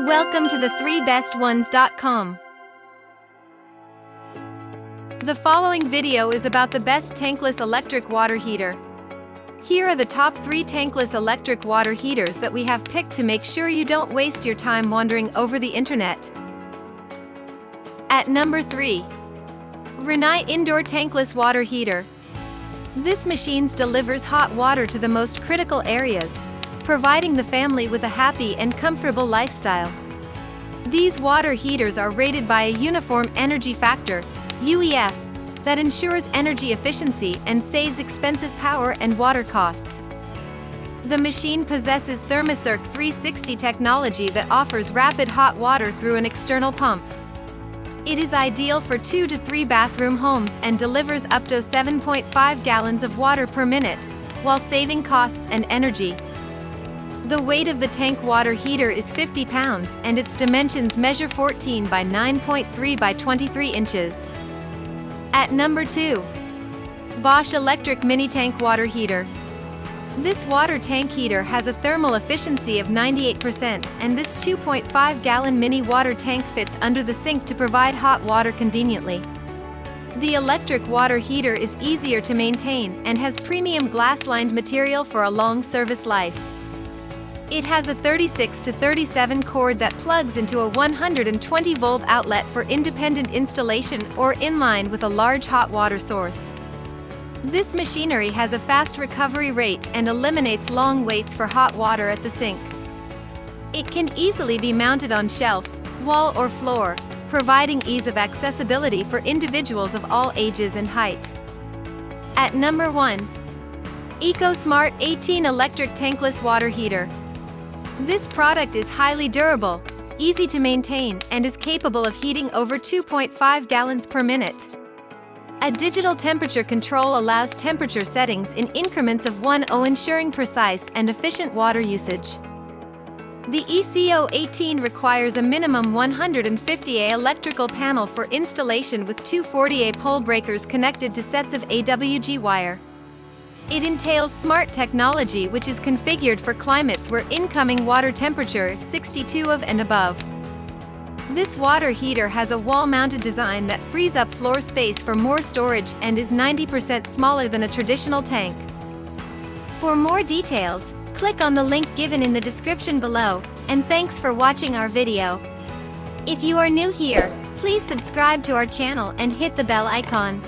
Welcome to the 3bestones.com. The following video is about the best tankless electric water heater. Here are the top 3 tankless electric water heaters that we have picked to make sure you don't waste your time wandering over the internet. At number 3. Rinnai Indoor Tankless Water Heater. This machine delivers hot water to the most critical areas, providing the family with a happy and comfortable lifestyle. These water heaters are rated by a Uniform Energy Factor, UEF, that ensures energy efficiency and saves expensive power and water costs. The machine possesses ThermoCirc 360 technology that offers rapid hot water through an external pump. It is ideal for 2 to 3 bathroom homes and delivers up to 7.5 gallons of water per minute, while saving costs and energy. The weight of the tank water heater is 50 pounds and its dimensions measure 14 by 9.3 by 23 inches. At number 2. Bosch Electric Mini Tank Water Heater. This water tank heater has a thermal efficiency of 98%, and this 2.5-gallon mini water tank fits under the sink to provide hot water conveniently. The electric water heater is easier to maintain and has premium glass-lined material for a long service life. It has a 36 to 37 cord that plugs into a 120-volt outlet for independent installation or in line with a large hot water source. This machinery has a fast recovery rate and eliminates long waits for hot water at the sink. It can easily be mounted on shelf, wall or floor, providing ease of accessibility for individuals of all ages and height. At number 1. EcoSmart 18 Electric Tankless Water Heater. This product is highly durable, easy to maintain, and is capable of heating over 2.5 gallons per minute. A digital temperature control allows temperature settings in increments of 1/0, ensuring precise and efficient water usage. The ECO18 requires a minimum 150A electrical panel for installation with 240A pole breakers connected to sets of AWG wire. It entails smart technology which is configured for climates where incoming water temperature is 62 and above. This water heater has a wall-mounted design that frees up floor space for more storage and is 90% smaller than a traditional tank. For more details, click on the link given in the description below, and thanks for watching our video. If you are new here, please subscribe to our channel and hit the bell icon.